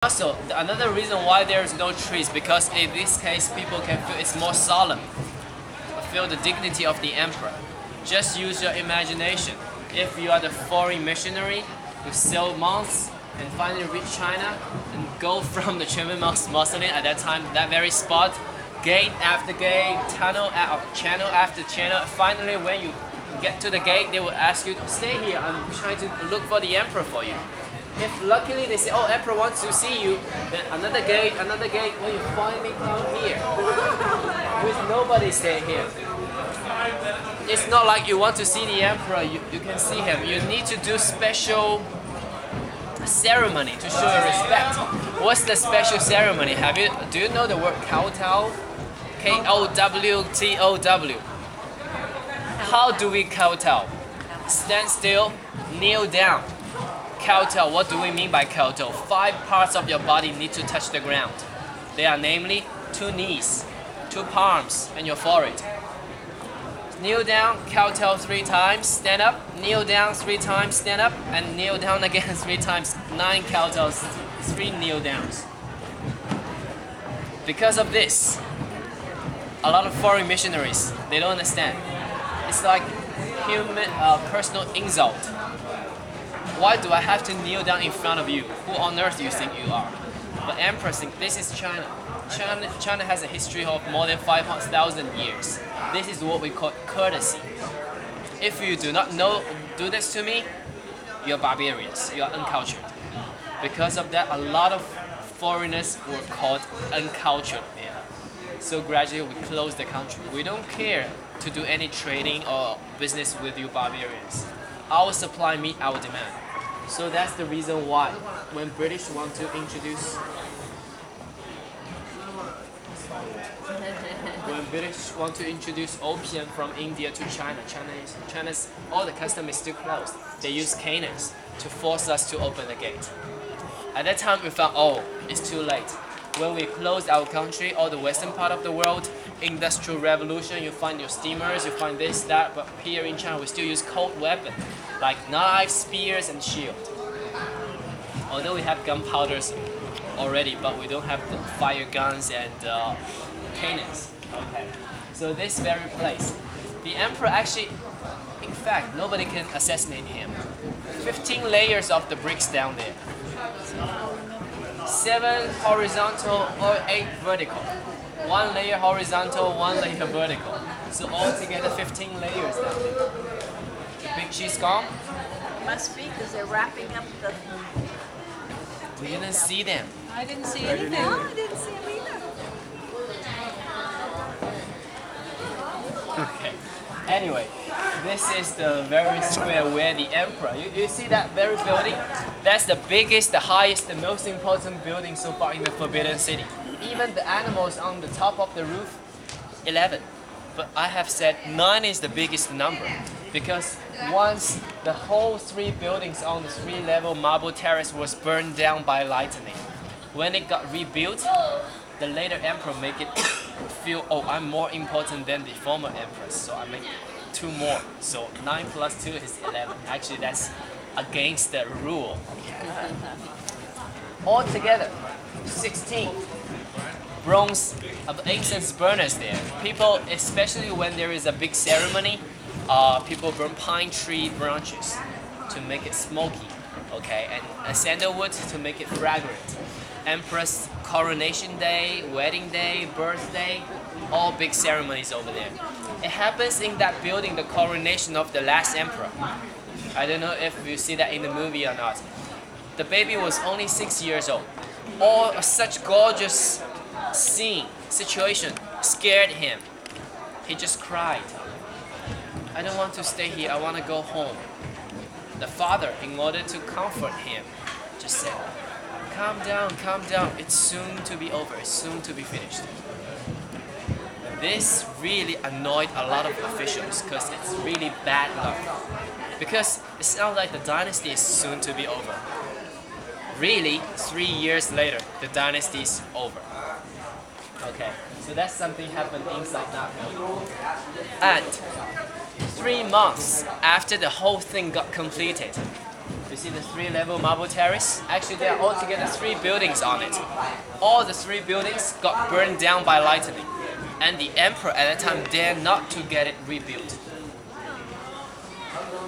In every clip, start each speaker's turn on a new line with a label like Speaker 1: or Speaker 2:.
Speaker 1: Also, another reason why there is no trees because in this case people can feel it's more solemn. Feel the dignity of the emperor. Just use your imagination. If you are the foreign missionary who sailed months and finally reach China and go from the Quanmen Mausoleum at that time, that very spot, gate after gate, channel after channel. Finally, when you get to the gate, they will ask you to stay here. I'm trying to look for the emperor for you. If luckily they say, oh, emperor wants to see you, then another gate, when you finally come here, with nobody staying here. It's not like you want to see the emperor, you can see him. You need to do special ceremony to show your respect. What's the special ceremony? Do you know the word kowtow? Kowtow. How do we kowtow? Stand still, kneel down. Kowtow, what do we mean by kowtow? 5 parts of your body need to touch the ground. They are namely 2 knees, 2 palms, and your forehead. Kneel down, kowtow 3 times, stand up, kneel down 3 times, stand up, and kneel down again 3 times. 9 kowtows, 3 kneel downs. Because of this, a lot of foreign missionaries, they don't understand. It's like personal insult. Why do I have to kneel down in front of you? Who on earth do you think you are? But emperor thinks this is China. China has a history of more than 500,000 years. This is what we call courtesy. If you do not do this to me, you're barbarians, you're uncultured. Because of that, a lot of foreigners were called uncultured. So gradually we close the country. We don't care to do any trading or business with you barbarians. Our supply meet our demand. So that's the reason why when British want to introduce opium from India to China's all the customs is still closed. They use cannons to force us to open the gate. At that time we found, oh, it's too late. When we closed our country, all the western part of the world, industrial revolution, you find your steamers, you find this, that, but here in China we still use cold weapons like knives, spears, and shield. Although we have gunpowders already, but we don't have the fire guns and cannons. Okay. So this very place, the emperor actually, in fact, nobody can assassinate him. 15 layers of the bricks down there. 7 horizontal or 8 vertical. 1 layer horizontal, 1 layer vertical. So altogether 15 layers down there. The big cheese gone?
Speaker 2: Must be because they're wrapping up the...
Speaker 1: We didn't see them.
Speaker 2: I didn't see anything. No, I didn't see them either.
Speaker 1: Okay. Anyway, this is the very square where the emperor. You see that very building? That's the biggest, the highest, the most important building so far in the Forbidden City. Even the animals on the top of the roof, 11. But I have said 9 is the biggest number because once the whole 3 buildings on the 3-level marble terrace was burned down by lightning. When it got rebuilt, the later emperor make it feel, oh, I'm more important than the former emperors, so I make 2 more. So 9 plus 2 is 11. Actually, that's against the rule. Altogether, 16 bronze incense burners there. People, especially when there is a big ceremony, people burn pine tree branches to make it smoky, okay, and sandalwood to make it fragrant. Empress coronation day, wedding day, birthday, all big ceremonies over there. It happens in that building, the coronation of the last emperor. I don't know if you see that in the movie or not. The baby was only 6 years old. All such gorgeous situation scared him. He just cried. I don't want to stay here, I want to go home. The father, in order to comfort him, just said, calm down, it's soon to be over, it's soon to be finished. This really annoyed a lot of officials because it's really bad luck. Because it sounds like the dynasty is soon to be over. Really, 3 years later, the dynasty is over. Okay, so that's something happened inside that building. And 3 months after the whole thing got completed, You see the 3-level marble terrace? Actually, there are altogether 3 buildings on it. All the 3 buildings got burned down by lightning, and the emperor at that time dared not to get it rebuilt.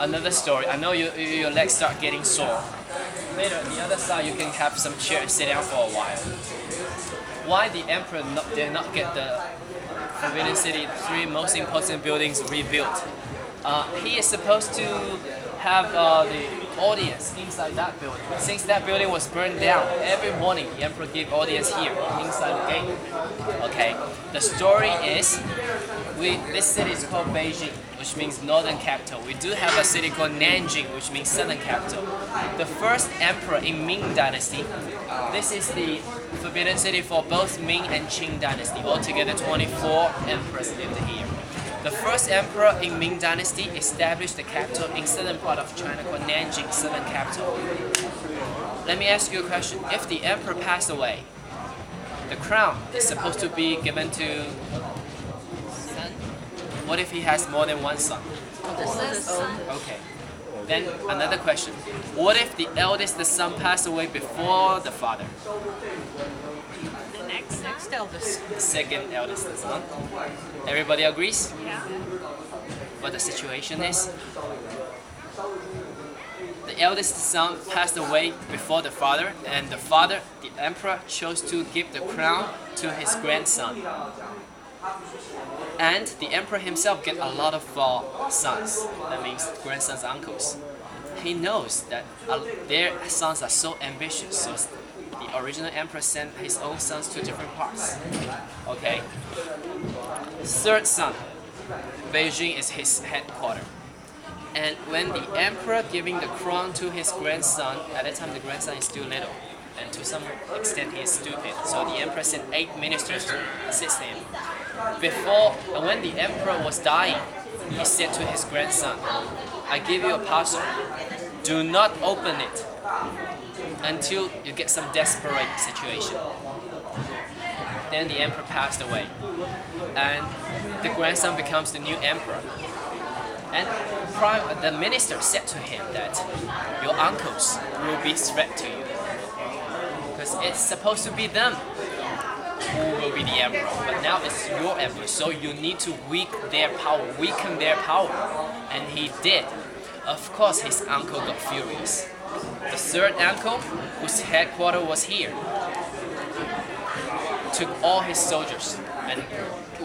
Speaker 1: Another story. I know your legs start getting sore. Later, on the other side, you can have some chairs and sit down for a while. Why the emperor did not get the Forbidden City 3 most important buildings rebuilt? He is supposed to have the audience inside that building. Since that building was burned down, every morning the emperor gave audience here, inside the gate. Okay, the story is, this city is called Beijing, which means northern capital. We do have a city called Nanjing, which means southern capital. The first emperor in Ming Dynasty, this is the Forbidden City for both Ming and Qing Dynasty. Altogether 24 emperors lived here. The first emperor in Ming Dynasty established the capital in southern part of China called Nanjing, southern capital. Let me ask you a question. If the emperor passed away, the crown is supposed to be given to son. What if he has more than one son? Okay. Then another question. What if the eldest son passed away before the father?
Speaker 2: The next eldest.
Speaker 1: The second eldest son. Everybody agrees?
Speaker 2: Yeah.
Speaker 1: What the situation is? The eldest son passed away before the father, and the father, the emperor, chose to give the crown to his grandson. And the emperor himself get a lot of sons. That means grandsons, uncles. He knows that their sons are so ambitious, so the original emperor sent his own sons to different parts. Okay. Third son, Beijing is his headquarters. And when the emperor giving the crown to his grandson, at that time the grandson is still little, and to some extent he is stupid. So the emperor sent 8 ministers to assist him. When the emperor was dying, he said to his grandson, I give you a parcel. Do not open it until you get some desperate situation. Then the emperor passed away, and the grandson becomes the new emperor. And the minister said to him that your uncles will be threat to you, because it's supposed to be them who will be the emperor, but now it's your emperor, so you need to weaken their power. And he did. Of course, his uncle got furious. The third uncle, whose headquarters was here, took all his soldiers and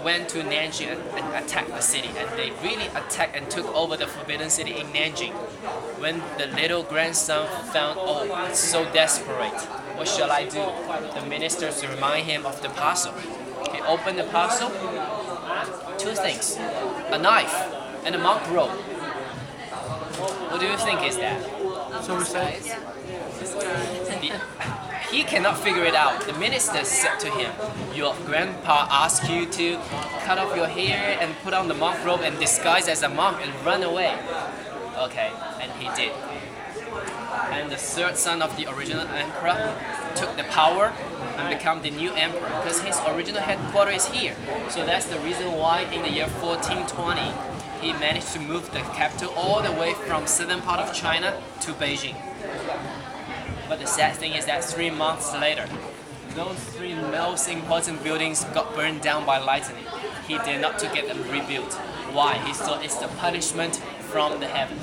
Speaker 1: went to Nanjing and attacked the city. And they really attacked and took over the Forbidden City in Nanjing. When the little grandson found, oh, it's so desperate, what shall I do? The ministers remind him of the parcel. He opened the parcel, 2 things, a knife and a monk robe. What do you think is that? He cannot figure it out. The minister said to him, your grandpa asked you to cut off your hair and put on the monk robe and disguise as a monk and run away. Okay, and he did. And the third son of the original emperor took the power and become the new emperor, because his original headquarters is here. So that's the reason why in the year 1420 he managed to move the capital all the way from southern part of China to Beijing. But the sad thing is that 3 months later, those 3 most important buildings got burned down by lightning. He did not to get them rebuilt. Why? He thought it's the punishment from the heaven.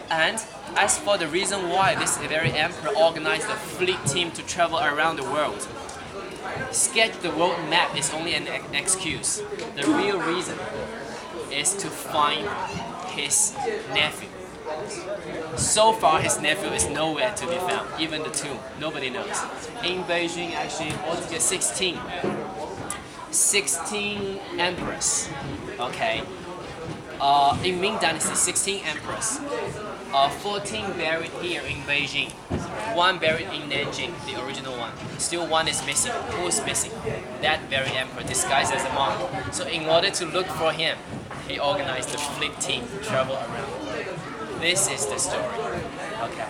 Speaker 1: And as for the reason why this very emperor organized a fleet team to travel around the world, sketch the world map is only an excuse. The real reason is to find his nephew. So far his nephew is nowhere to be found, even the tomb, nobody knows. In Beijing actually altogether 16 emperors, okay. In Ming Dynasty, 16 emperors. 14 buried here in Beijing. 1 buried in Nanjing, the original one. Still 1 is missing. Who is missing? That very emperor disguised as a monk. So in order to look for him, he organized a fleet team to travel around. This is the story. Okay.